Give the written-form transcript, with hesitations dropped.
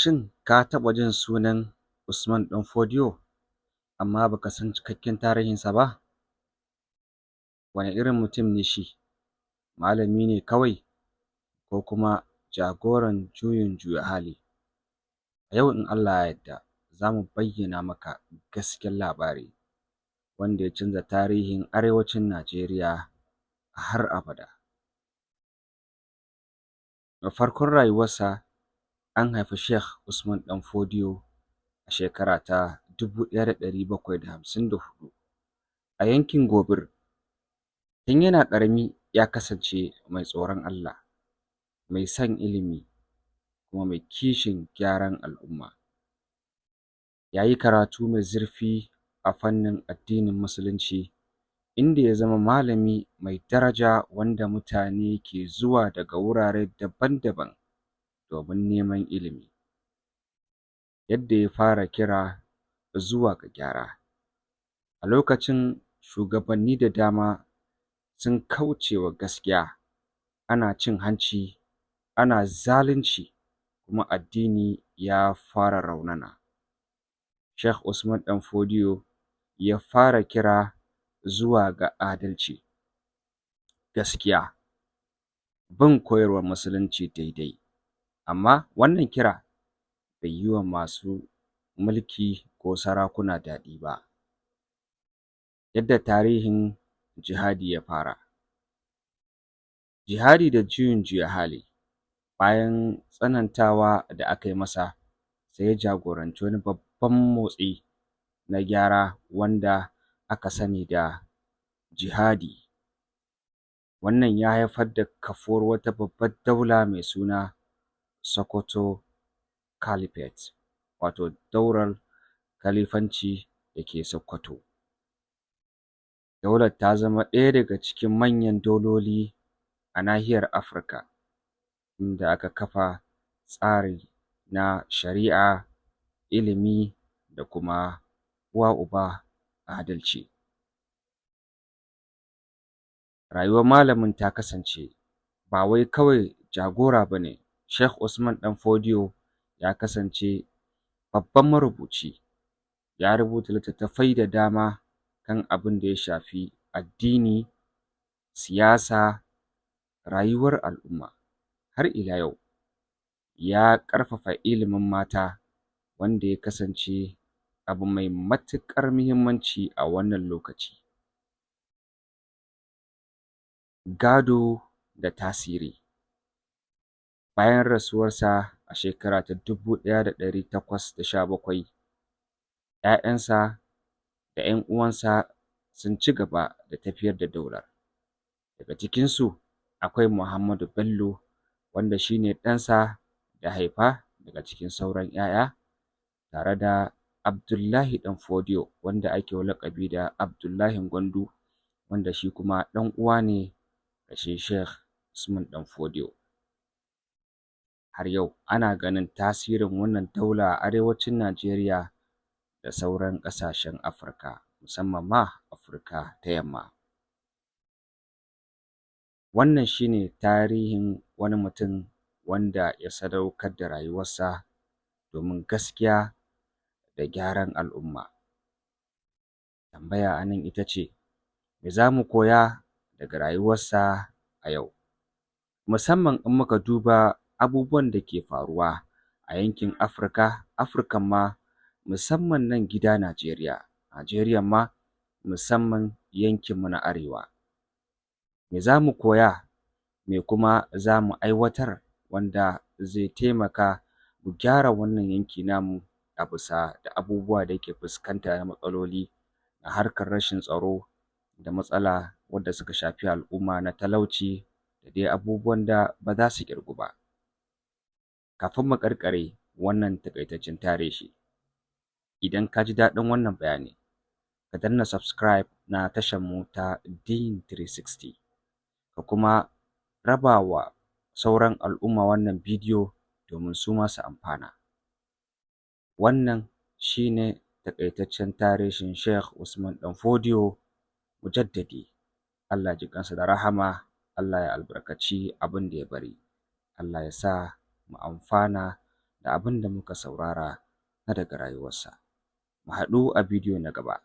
Shin ka taɓa jin sunan Usman ɗan Fodio amma baka san cikakken tarihinsa ba? Wane irin mutum ne shi? Malami ne kawai ko kuma jagoran juyin juya hali? A yau in Allah ya yarda za mu bayyana maka gaskiyar labari wanda ya canza tarihin arewacin Najeriya har abada. A farkon rayuwarsa an haifi Sheikh Usman ɗan Fodio a shekara ta 1754 a yankin Gobir. Tun yana ƙarami ya kasance mai tsoron Allah, mai son ilimi kuma mai kishin gyaran al'umma. Ya yi karatu mai zurfi a fannin addinin Musulunci, inda ya zama malami mai daraja wanda mutane ke zuwa daga wurare daban-daban domin neman ilimi. Yadda ya fara kira zuwa ga gyara. A lokacin shugabanni da dama sun kauce wa gaskiya, ana cin hanci, ana zalunci, kuma addini ya fara raunana. Sheikh Usman ɗan Fodio ya fara kira zuwa ga adalci, gaskiya, bin koyarwar Musulunci daidai. Amma wannan kira bai yi wa masu mulki ko sarakuna daɗi ba. Yadda tarihin jihadi ya fara. Jihadi da juyin juya hali. Bayan tsanantawa da aka yi masa, sai ya jagoranci wani babban motsi na gyara wanda aka sani da jihadi. Wannan ya haifar da kafuwar wata babbar daula mai suna Sokoto Caliphate, wato daular Khalifanci da ke Sokoto. Daular ta zama ɗaya daga cikin manyan dauloli a nahiyar Afirka, inda aka kafa tsari na shari'a, ilimi da kuma uwa uba adalci. Rayuwar malamin ta kasance ba wai kawai jagora ba ne. Sheikh Usman ɗan Fodio ya kasance babban marubuci. Ya rubuta littattafai da dama kan abin da ya shafi addini, siyasa, rayuwar al'umma. Har ila yau ya ƙarfafa ilimin mata, wanda ya kasance abu mai matuƙar muhimmanci a wannan lokaci. Gado da tasiri. Bayan rasuwarsa a shekara ta 1817, ‘ya'yansa da ‘yan uwansa sun ci gaba da tafiyar da daular. Daga cikinsu akwai Muhammadu Bello, wanda shi ne ɗansa da haifa daga cikin sauran ‘ya'ya, tare da Abdullahi ɗan Fodio, wanda ake wa laƙabi da Abdullahin Gwandu, wanda shi kuma ɗan uwa ne ga shi Sheikh Usman ɗan Fodio. Har yau ana ganin tasirin wannan daula a arewacin Najeriya da sauran ƙasashen Afirka, musamman ma Afirka ta Yamma. Wannan shi ne tarihin wani mutum wanda ya sadaukar da rayuwarsa domin gaskiya da gyaran al'umma. Tambaya a nan ita ce, me za mu koya daga rayuwarsa a yau? Musamman in muka duba abubuwan da ke faruwa a yankin Afirkan ma, musamman nan gida Najeriyan ma, musamman yankinmu na Arewa. Me za mu koya? Me kuma za mu aiwatar wanda zai taimaka mu gyara wannan yanki namu a bisa da abubuwa da yake fuskanta na matsaloli a harkar rashin tsaro, da matsala wadda suka shafi al'umma na talauci, da dai abubuwan da ba za su ƙirgu ba. Kafin mu ƙarƙare wannan taƙaitaccen tarihi, idan ka ji daɗin wannan bayani, ka danna subscribe na tashar mu ta Dean360, ka kuma raba wa sauran al'umma wannan bidiyo domin su ma su amfana. Wannan shi ne taƙaitaccen tarihin Sheikh Usman ɗan Fodio Mujaddadi. Allah ya ji ƙansa da rahama, Allah ya albarkaci abin da ya bari, Allah ya sa mu amfana da abin da muka saurara na daga rayuwarsa. Mu haɗu a bidiyo na gaba.